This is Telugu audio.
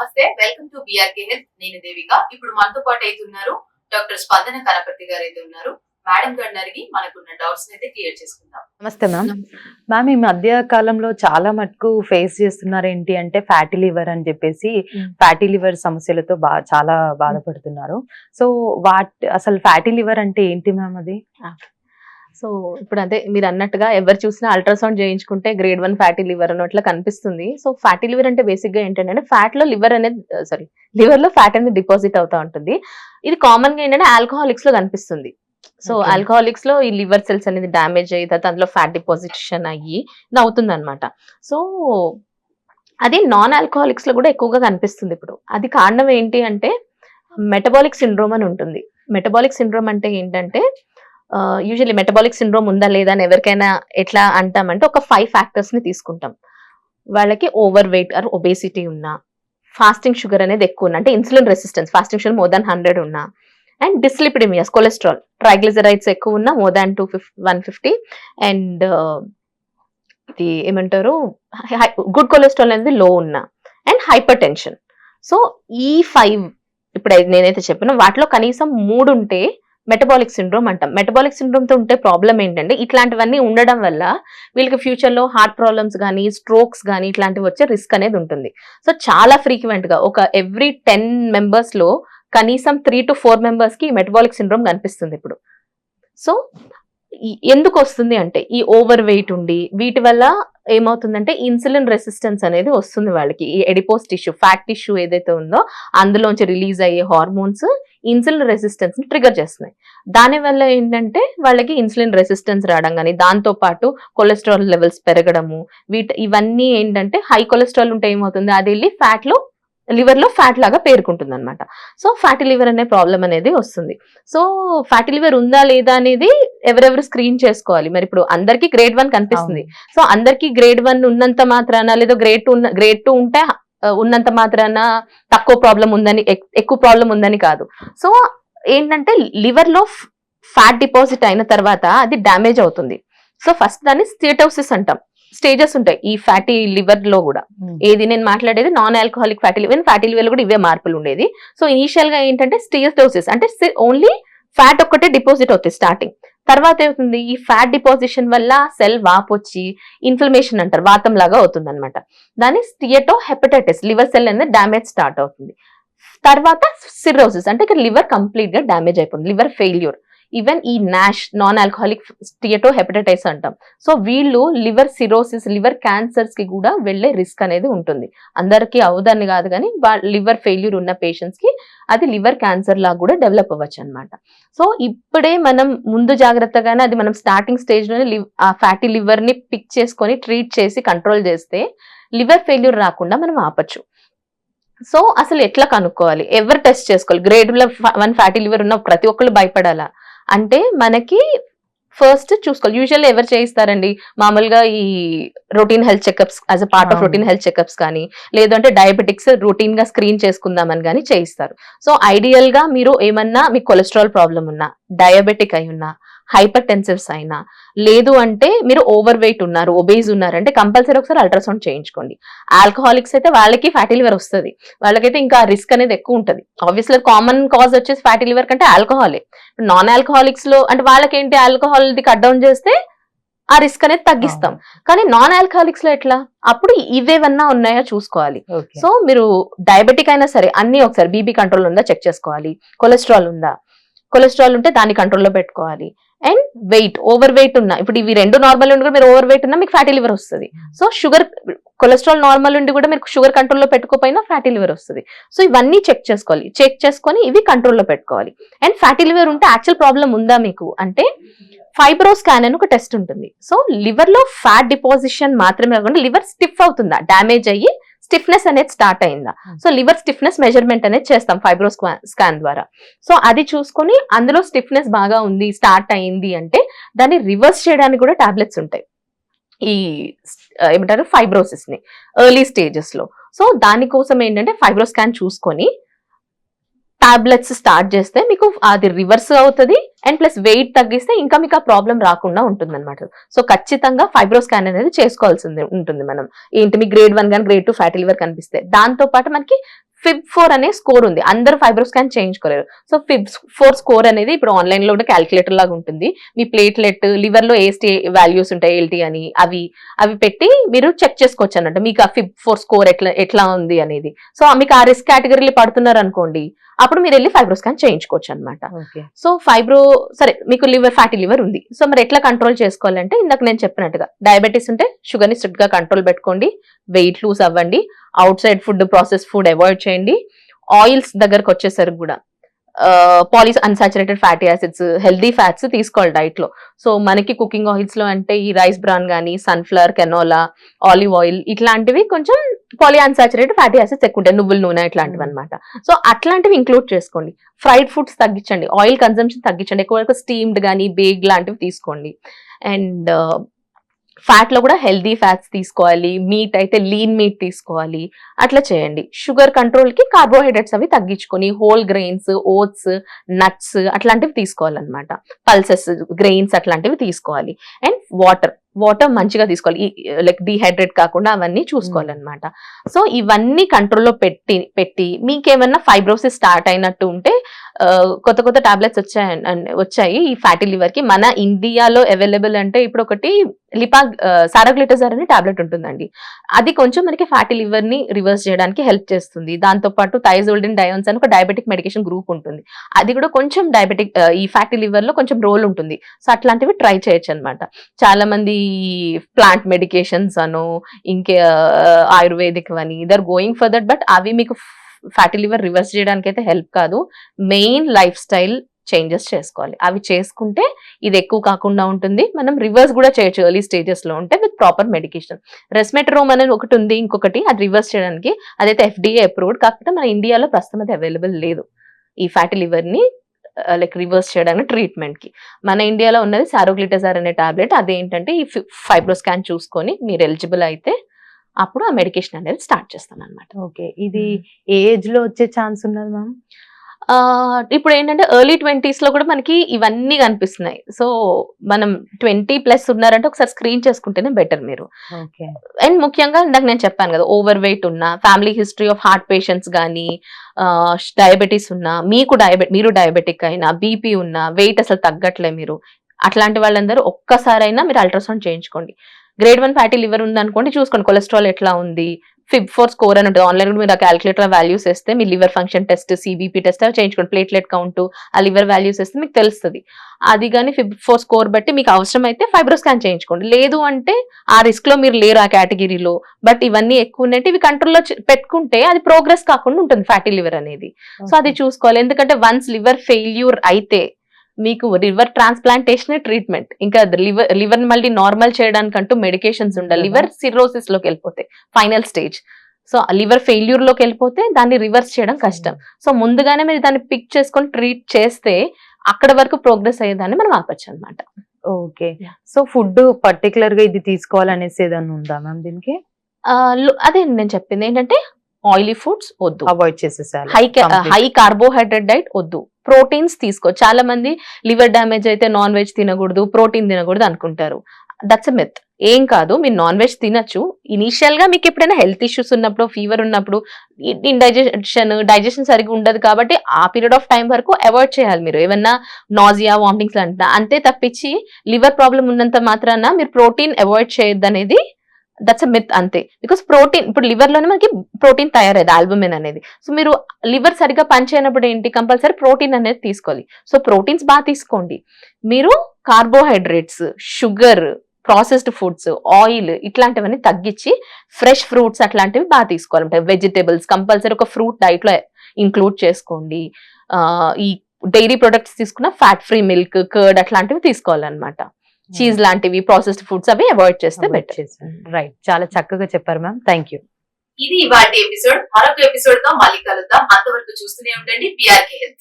నమస్తే, వెల్కమ్ టు బిఆర్కే హెల్త్. నేను దేవిక. ఇప్పుడు మనతో పాటు అయితే ఉన్నారు డాక్టర్ స్పందన కనపర్తి గారు అయితే ఉన్నారు. మేడం గారిని అడిగి మనకున్న డౌట్స్ అయితే క్లియర్ చేసుకుందాం. నమస్తే మ్యామ్. మ్యామ్, ఈ మధ్య కాలంలో చాలా మటుకు ఫేస్ చేస్తున్నారు ఏంటి అంటే ఫ్యాటీ లివర్ అని చెప్పేసి ఫ్యాటీ లివర్ సమస్యలతో చాలా బాధపడుతున్నారు. సో అసలు ఫ్యాటీ లివర్ అంటే ఏంటి మ్యామ్ అది? సో ఇప్పుడు అదే మీరు అన్నట్టుగా ఎవరు చూసినా అల్ట్రాసౌండ్ చేయించుకుంటే గ్రేడ్ 1 ఫ్యాటీ లివర్ అన్నట్లా కనిపిస్తుంది. సో ఫ్యాటీ లివర్ అంటే బేసిక్ గా ఏంటంటే ఫ్యాట్ లో లివర్ లో ఫ్యాట్ అనేది డిపాజిట్ అవుతా ఉంటుంది. ఇది కామన్ గా ఏంటంటే ఆల్కహాలిక్స్ లో కనిపిస్తుంది. సో ఆల్కహాలిక్స్ లో ఈ లివర్ సెల్స్ అనేది డ్యామేజ్ అయ్యి తర్వాత అందులో ఫ్యాట్ డిపాజిషన్ అయ్యి ఇది అవుతుంది అనమాట. సో అది నాన్ ఆల్కహాలిక్స్ లో కూడా ఎక్కువగా కనిపిస్తుంది. ఇప్పుడు అది కారణం ఏంటి అంటే మెటబాలిక్ సిండ్రోమ్ అని ఉంటుంది. మెటబాలిక్ సిండ్రోమ్ అంటే ఏంటంటే యూజువల్లీ మెటబాలిక్ సిండ్రోమ్ ఉందా లేదా అని ఎవరికైనా ఎట్లా అంటామంటే ఒక 5 ఫ్యాక్టర్స్ ని తీసుకుంటాం. వాళ్ళకి ఓవర్ వెయిట్ ఆర్ ఒబేసిటీ ఉన్నా, ఫాస్టింగ్ షుగర్ అనేది ఎక్కువ ఉన్నా, అంటే insulin resistance fasting sugar more than 100 ఉన్నా, అండ్ డిస్లిపిడమియాస్ కొలెస్ట్రాల్ ట్రైగ్లిజరైడ్స్ ఎక్కువ ఉన్నా మోర్ దాన్ 150, అండ్ ఇది ఏమంటారు గుడ్ కొలెస్ట్రాల్ అనేది లో ఉన్నా, అండ్ హైపర్ టెన్షన్. సో ఈ 5 ఇప్పుడు నేనైతే చెప్పిన వాటిలో కనీసం 3 ఉంటే మెటబాలిక్ సిండ్రోమ్ అంటాం. మెటబాలిక్ సిండ్రోమ్ తో ఉంటే ప్రాబ్లం ఏంటంటే ఇట్లాంటివన్నీ ఉండడం వల్ల వీళ్ళకి ఫ్యూచర్ లో హార్ట్ ప్రాబ్లమ్స్ కానీ స్ట్రోక్స్ కానీ ఇట్లాంటివి వచ్చే రిస్క్ అనేది ఉంటుంది. సో చాలా ఫ్రీక్వెంట్ గా ఒక ఎవ్రీ 10 మెంబర్స్ లో కనీసం 3 to 4 మెంబర్స్ కి మెటబాలిక్ సిండ్రోమ్ కనిపిస్తుంది ఇప్పుడు. సో ఎందుకు వస్తుంది అంటే ఈ ఓవర్ వెయిట్ ఉండి వీటి వల్ల ఏమవుతుందంటే ఇన్సులిన్ రెసిస్టెన్స్ అనేది వస్తుంది వాళ్ళకి. ఈ ఎడిపోస్ టిష్యూ ఫ్యాట్ టిష్యూ ఏదైతే ఉందో అందులోంచి రిలీజ్ అయ్యే హార్మోన్స్ ఇన్సులిన్ రెసిస్టెన్స్ ని ట్రిగర్ చేస్తున్నాయి. దానివల్ల ఏంటంటే వాళ్ళకి ఇన్సులిన్ రెసిస్టెన్స్ రావడం కానీ దాంతో పాటు కొలెస్ట్రాల్ లెవెల్స్ పెరగడము ఇవన్నీ ఏంటంటే హై కొలెస్ట్రాల్ ఉంటే ఏమవుతుంది అది వెళ్ళి ఫ్యాట్ లో లివర్ లో ఫ్యాట్ లాగా పేరుకుంటుంది అనమాట. సో ఫ్యాటీ లివర్ అనే ప్రాబ్లం అనేది వస్తుంది. సో ఫ్యాటీ లివర్ ఉందా లేదా అనేది ఎవరెవరు స్క్రీన్ చేసుకోవాలి. మరి ఇప్పుడు అందరికి గ్రేడ్ 1 కనిపిస్తుంది. సో అందరికి గ్రేడ్ 1 ఉన్నంత మాత్రాన లేదా గ్రేడ్ 2 ఉంటే ఉన్నంత మాత్రాన తక్కువ ప్రాబ్లం ఉందని ఎక్కువ ప్రాబ్లం ఉందని కాదు. సో ఏంటంటే లివర్ లో ఫ్యాట్ డిపాజిట్ అయిన తర్వాత అది డ్యామేజ్ అవుతుంది. సో ఫస్ట్ దాన్ని స్టీటోసిస్ అంటాం. స్టేజెస్ ఉంటాయి ఈ ఫ్యాటీ లివర్ లో కూడా. ఏది నేను మాట్లాడేది non alcoholic fatty liver, fatty liver లో కూడా ఇవే మార్పులు ఉండేది. సో ఇనిషియల్ గా ఏంటంటే స్టీటోసిస్ అంటే ఓన్లీ ఫ్యాట్ ఒక్కటే డిపాజిట్ అవుతుంది స్టార్టింగ్. తర్వాత ఏమవుతుంది ఈ ఫ్యాట్ డిపాజిషన్ వల్ల సెల్ వాపు వచ్చి ఇన్ఫ్లమేషన్ అంటారు, వాతం లాగా అవుతుంది అనమాట. దాన్ని స్టియటో హెపటైటిస్ లివర్ సెల్ అనేది డ్యామేజ్ స్టార్ట్ అవుతుంది. తర్వాత సిర్రోసిస్ అంటే ఇక్కడ లివర్ కంప్లీట్ గా డ్యామేజ్ అయిపోతుంది, లివర్ ఫెయిల్యూర్. ఈవెన్ ఈ Nash non alcoholic steato hepatitis అంటాం. సో వీళ్ళు లివర్ సిరోసిస్ లివర్ క్యాన్సర్స్ కి కూడా వెళ్లే రిస్క్ అనేది ఉంటుంది. అందరికీ అవుదని కాదు కానీ లివర్ ఫెయిల్యూర్ ఉన్న పేషెంట్స్ కి అది లివర్ క్యాన్సర్ లాగా కూడా డెవలప్ అవ్వచ్చు అనమాట. సో ఇప్పుడే మనం ముందు జాగ్రత్తగానే అది మనం స్టార్టింగ్ స్టేజ్ లోనే ఆ ఫ్యాటీ లివర్ ని పిక్ చేసుకొని ట్రీట్ చేసి కంట్రోల్ చేస్తే లివర్ ఫెయిల్యూర్ రాకుండా మనం ఆపచ్చు. సో అసలు ఎట్లా కనుక్కోవాలి, ఎవరు టెస్ట్ చేసుకోవాలి? గ్రేడ్ 1 ఫ్యాటీ లివర్ ఉన్న ప్రతి ఒక్కళ్ళు భయపడాలా అంటే మనకి ఫస్ట్ చూసుకోవాలి. యూజువల్లీ ఎవరు చేయిస్తారండి మామూలుగా ఈ routine health checkups as a part of routine health checkups కానీ లేదంటే డయాబెటిక్స్ రొటీన్ గా స్క్రీన్ చేసుకుందామని కానీ చేయిస్తారు. సో ఐడియల్ గా మీరు ఏమన్నా మీకు కొలెస్ట్రాల్ ప్రాబ్లం ఉన్నా, డయాబెటిక్ అయి ఉన్నా, హైపర్ టెన్సివ్స్ అయినా, లేదు అంటే మీరు ఓవర్ వెయిట్ ఉన్నారు, ఒబేజ్ ఉన్నారంటే కంపల్సరీ ఒకసారి అల్ట్రాసౌండ్ చేయించుకోండి. ఆల్కహాలిక్స్ అయితే వాళ్ళకి ఫ్యాటీ లివర్ వస్తుంది, వాళ్ళకైతే ఇంకా రిస్క్ అనేది ఎక్కువ ఉంటుంది. ఆబ్వియస్లీ కామన్ కాజ్ వచ్చేసి ఫ్యాటీ లివర్ కంటే ఆల్కహాలే. నాన్ ఆల్కహాలిక్స్ లో అంటే వాళ్ళకేంటి ఆల్కహాల్ ది కట్ డౌన్ చేస్తే ఆ రిస్క్ అనేది తగ్గిస్తాం. కానీ నాన్ ఆల్కహాలిక్స్ లో ఎట్లా? అప్పుడు ఇవేవన్నా ఉన్నాయో చూసుకోవాలి. సో మీరు డయాబెటిక్ అయినా సరే అన్ని ఒకసారి బీపీ కంట్రోల్ ఉందా చెక్ చేసుకోవాలి, కొలెస్ట్రాల్ ఉందా, కొలెస్ట్రాల్ ఉంటే దాన్ని కంట్రోల్లో పెట్టుకోవాలి, అండ్ వెయిట్ ఓవర్ వెయిట్ ఉన్నా ఇప్పుడు ఇవి 2 నార్మల్ ఉండి కూడా మీరు ఓవర్ వెయిట్ ఉన్నా మీకు ఫ్యాటీ లివర్ వస్తుంది. సో షుగర్ కొలెస్ట్రాల్ నార్మల్ ఉండి కూడా మీరు షుగర్ కంట్రోల్లో పెట్టుకోపోయినా ఫ్యాటీ లివర్ వస్తుంది. సో ఇవన్నీ చెక్ చేసుకోవాలి, చెక్ చేసుకొని ఇవి కంట్రోల్లో పెట్టుకోవాలి. అండ్ ఫ్యాటీ లివర్ ఉంటే యాక్చువల్ ప్రాబ్లం ఉందా మీకు అంటే ఫైబ్రో స్కాన్ అని ఒక టెస్ట్ ఉంటుంది. సో లివర్ లో ఫ్యాట్ డిపాజిషన్ మాత్రమే కాకుండా లివర్ స్టిఫ్ అవుతుందా, డ్యామేజ్ అయ్యి స్టిఫ్నెస్ అనేది స్టార్ట్ అయిందా. సో లివర్ స్టిఫ్నెస్ మెజర్మెంట్ అనేది చేస్తాం ఫైబ్రో స్కాన్ ద్వారా. సో అది చూసుకొని అందులో స్టిఫ్నెస్ బాగా ఉంది స్టార్ట్ అయింది అంటే దాన్ని రివర్స్ చేయడానికి కూడా టాబ్లెట్స్ ఉంటాయి ఈ ఏమంటారు ఫైబ్రోసిస్ ని ఎర్లీ స్టేజెస్ లో. సో దానికోసం ఏంటంటే ఫైబ్రో స్కాన్ చూసుకొని టాబ్లెట్స్ స్టార్ట్ చేస్తే మీకు అది రివర్స్ అవుతుంది అండ్ ప్లస్ వెయిట్ తగ్గిస్తే ఇంకా మీకు ఆ ప్రాబ్లం రాకుండా ఉంటుంది అనమాట. సో ఖచ్చితంగా ఫైబ్రో స్కాన్ అనేది చేసుకోవాల్సింది ఉంటుంది. మనం ఏంటి మీ గ్రేడ్ 1 కానీ గ్రేడ్ 2 ఫ్యాటీ లివర్ కనిపిస్తే దాంతో పాటు మనకి FIB-4 అనే స్కోర్ ఉంది. అందరూ ఫైబ్రోస్కాన్ చేయించుకోలేరు. సో FIB-4 స్కోర్ అనేది ఇప్పుడు ఆన్లైన్ లో కూడా క్యాలిక్యులేటర్ లాగా ఉంటుంది. మీ ప్లేట్లెట్, లివర్ లో ఏ వాల్యూస్ ఉంటాయి ఎల్టీ అని అవి పెట్టి మీరు చెక్ చేసుకోవచ్చు అన్నట్టు మీకు ఆ FIB-4 స్కోర్ ఎట్లా ఉంది అనేది. సో మీకు ఆ రిస్క్ కేటగిరీలో పడుతున్నారు అనుకోండి, అప్పుడు మీరు వెళ్ళి ఫైబ్రోస్కాన్ చేయించుకోవచ్చు అనమాట. సో సరే మీకు ఫ్యాటీ లివర్ ఉంది, సో మరి ఎట్లా కంట్రోల్ చేసుకోవాలంటే ఇందాక నేను చెప్పినట్టుగా డయాబెటీస్ ఉంటే షుగర్ ని స్ట్రిక్ట్ గా కంట్రోల్ పెట్టుకోండి, వెయిట్ లూజ్ అవ్వండి, outside food, process food avoid చేయండి. ఆయిల్స్ దగ్గరకు వచ్చేసరికి కూడా poly unsaturated fatty acids, healthy fats తీసుకోవాలి డైట్ లో. సో మనకి కుకింగ్ ఆయిల్స్ లో అంటే ఈ రైస్ బ్రాన్ కానీ, సన్ఫ్లవర్, కెనోలా, ఆలివ్ ఆయిల్ ఇట్లాంటివి కొంచెం పాలీ అన్సాచురేటెడ్ ఫ్యాటీ యాసిడ్స్ ఎక్కువ ఉంటాయి, నువ్వుల నూనె ఇట్లాంటివి అనమాట. సో అట్లాంటివి ఇంక్లూడ్ చేసుకోండి. ఫ్రైడ్ ఫుడ్స్ తగ్గించండి, ఆయిల్ కన్సంప్షన్ తగ్గించండి, ఎక్కువ స్టీమ్డ్ కానీ బేక్ లాంటివి తీసుకోండి. అండ్ ఫ్యాట్ లో కూడా హెల్దీ ఫ్యాట్స్ తీసుకోవాలి, మీట్ అయితే లీన్ మీట్ తీసుకోవాలి, అట్లా చేయండి. షుగర్ కంట్రోల్ కి కార్బోహైడ్రేట్స్ అవి తగ్గించుకొని హోల్ గ్రెయిన్స్, ఓట్స్, నట్స్ అట్లాంటివి తీసుకోవాలన్నమాట. పల్సెస్, గ్రెయిన్స్ అట్లాంటివి తీసుకోవాలి. అండ్ వాటర్ మంచిగా తీసుకోవాలి, లైక్ డిహైడ్రేట్ కాకుండా అవన్నీ చూసుకోవాలన్నమాట. సో ఇవన్నీ కంట్రోల్లో పెట్టి మీకేమన్నా ఫైబ్రోసిస్ స్టార్ట్ అయినట్టు ఉంటే కొత్త టాబ్లెట్స్ వచ్చాయి ఈ ఫ్యాటీ లివర్ కి. మన ఇండియాలో అవైలబుల్ అంటే ఇప్పుడు ఒకటి సారోగ్లిటజార్ అనే టాబ్లెట్ ఉంటుందండి. అది కొంచెం మనకి ఫ్యాటీ లివర్ ని రివర్స్ చేయడానికి హెల్ప్ చేస్తుంది. దాంతో పాటు థైజోల్డిన్ డయోన్స్ అని ఒక డయాబెటిక్ మెడికేషన్ గ్రూప్ ఉంటుంది, అది కూడా కొంచెం డయాబెటిక్ ఈ ఫ్యాటీ లివర్ లో కొంచెం రోల్ ఉంటుంది. సో అట్లాంటివి ట్రై చేయొచ్చు అనమాట. చాలా మంది ప్లాంట్ మెడికేషన్స్ అను ఇంకే ఆయుర్వేదిక్ అని they're going for that, but అవి మీకు ఫ్యాటీ లివర్ రివర్స్ చేయడానికి అయితే హెల్ప్ కాదు. మెయిన్ లైఫ్ స్టైల్ చేంజెస్ చేసుకోవాలి, అవి చేసుకుంటే ఇది ఎక్కువ కాకుండా ఉంటుంది. మనం రివర్స్ కూడా చేయొచ్చు ఎర్లీ స్టేజెస్ లో ఉంటే విత్ ప్రాపర్ మెడికేషన్. రెస్మెట్రోమ్ అనేది ఒకటి ఉంది, ఇంకొకటి అది రివర్స్ చేయడానికి, అదైతే FDA అప్రూవ్డ్, కాకపోతే మన ఇండియాలో ప్రస్తుతం అది అవైలబుల్ లేదు ఈ ఫ్యాటీ లివర్ ని లైక్ రివర్స్ చేయడానికి ట్రీట్మెంట్ కి. మన ఇండియాలో ఉన్నది సారోగ్లిటజార్ అనే టాబ్లెట్. అదేంటంటే ఈ ఫైబ్రోస్కాన్ చూసుకొని మీరు ఎలిజిబుల్ అయితే అప్పుడు ఆ మెడికేషన్ అనేది స్టార్ట్ చేస్తాం అనమాట. ఓకే, ఇది ఏజ్ లో వచ్చే ఛాన్స్ ఉన్నది మ్యామ్? ఇప్పుడు ఏంటంటే ఎర్లీ 20s లో కూడా మనకి ఇవన్నీ కనిపిస్తున్నాయి. సో మనం 20+ ఉన్నారంటే ఒకసారి స్క్రీన్ చేసుకుంటేనే బెటర్ మీరు. అండ్ ముఖ్యంగా ఇందాక నేను చెప్పాను కదా, ఓవర్ వెయిట్ ఉన్నా, family history of heart patients కానీ, డయాబెటీస్ ఉన్నా, మీరు డయాబెటిక్ అయినా, బీపీ ఉన్నా, వెయిట్ అసలు తగ్గట్లే మీరు, అట్లాంటి వాళ్ళందరూ ఒక్కసారైనా మీరు అల్ట్రాసౌండ్ చేయించుకోండి. గ్రేడ్ 1 ఫ్యాటీ లివర్ ఉంది అనుకోండి, చూసుకోండి కొలెస్ట్రాల్ ఎట్లా ఉంది, FIB-4 స్కోర్ అని ఉంటుంది. ఆన్లైన్ కూడా మీరు ఆ క్యాలిక్యులేటర్ వాల్యూస్ వేస్తే మీ liver function test, CBP test అవి చేయించుకోండి. ప్లేట్లెట్ కౌంట్, ఆ లివర్ వాల్యూస్ వేస్తే మీకు తెలుస్తుంది. అది కానీ FIB-4 స్కోర్ బట్టి మీకు అవసరం అయితే ఫైబ్రోస్కాన్ చేయించుకోండి. లేదు అంటే ఆ రిస్క్ లో మీరు లేరు ఆ కేటగిరీలో, బట్ ఇవన్నీ ఎక్కువ ఉన్నట్టు ఇవి కంట్రోల్లో పెట్టుకుంటే అది ప్రోగ్రెస్ కాకుండా ఉంటుంది ఫ్యాటీ లివర్ అనేది. సో అది చూసుకోవాలి, ఎందుకంటే వన్స్ లివర్ ఫెయిల్యూర్ అయితే మీకు లివర్ ట్రాన్స్ప్లాంటేషన్ ట్రీట్మెంట్, ఇంకా లివర్ మళ్ళీ నార్మల్ చేయడానికంటూ మెడికేషన్స్ ఉండాలి. లివర్ సిర్రోసిస్ లోకి వెళ్ళిపోతే final stage, so liver failure లోకి వెళ్ళిపోతే దాన్ని రివర్స్ చేయడం కష్టం. సో ముందుగానే మీరు దాన్ని పిక్ చేసుకొని ట్రీట్ చేస్తే అక్కడ వరకు ప్రోగ్రెస్ అయ్యేదాన్ని మనం ఆపచ్చు అనమాట. ఓకే, సో ఫుడ్ పర్టికులర్ గా ఇది తీసుకోవాలనేసి ఏదైనా ఉందా మ్యామ్ దీనికి? అదే నేను చెప్పింది ఏంటంటే ఆయిలీ ఫుడ్స్ వద్దు, అవాయిడ్ చేసేసారు. హై కార్బోహైడ్రేట్ డైట్ వద్దు, ప్రోటీన్స్ తీసుకో. చాలా మంది లివర్ డ్యామేజ్ అయితే నాన్ వెజ్ తినకూడదు, ప్రోటీన్ తినకూడదు అనుకుంటారు. That's a myth. ఏం కాదు, మీరు నాన్ వెజ్ తినచ్చు. ఇనీషియల్ గా మీకు ఎప్పుడైనా హెల్త్ ఇష్యూస్ ఉన్నప్పుడు, ఫీవర్ ఉన్నప్పుడు, డైజెషన్ సరిగ్గా ఉండదు కాబట్టి ఆ పీరియడ్ ఆఫ్ టైం వరకు అవాయిడ్ చేయాలి మీరు. ఏమన్నా నాజియా, వామిటింగ్స్ అంతే తప్పించి లివర్ ప్రాబ్లం ఉన్నంత మాత్రాన మీరు ప్రోటీన్ అవాయిడ్ చేయొద్దు అనేది దట్స్ అ మిత్ అంతే. బికాస్ ప్రోటీన్ ఇప్పుడు లివర్ లోనే మనకి ప్రోటీన్ తయారైంది, ఆల్బుమిన్ అనేది. సో మీరు లివర్ సరిగ్గా పనిచేయనప్పుడు ఏంటి, కంపల్సరీ ప్రోటీన్ అనేది తీసుకోవాలి. సో ప్రోటీన్స్ బాగా తీసుకోండి. మీరు carbohydrates, sugar, processed foods, oil ఇట్లాంటివన్నీ తగ్గించి ఫ్రెష్ ఫ్రూట్స్ అట్లాంటివి బాగా తీసుకోవాలంటే వెజిటేబుల్స్ కంపల్సరీ ఒక ఫ్రూట్ డైట్ లో ఇంక్లూడ్ చేసుకోండి. ఈ డైరీ ప్రొడక్ట్స్ తీసుకున్న ఫ్యాట్ ఫ్రీ మిల్క్, కర్డ్ అట్లాంటివి తీసుకోవాలన్నమాట. చీజ్ లాంటివి, ప్రాసెస్డ్ ఫుడ్స్ అవి అవాయిడ్ చేస్తే బెటర్. రైట్, చాలా చక్కగా చెప్పారు మ్యామ్, థ్యాంక్ యూ. ఇది ఇవాళ ఎపిసోడ్. మరొక ఎపిసోడ్ తో మళ్ళీ కలుద్దాం. అంతవరకు చూస్తూనే ఉండండి PRK Health.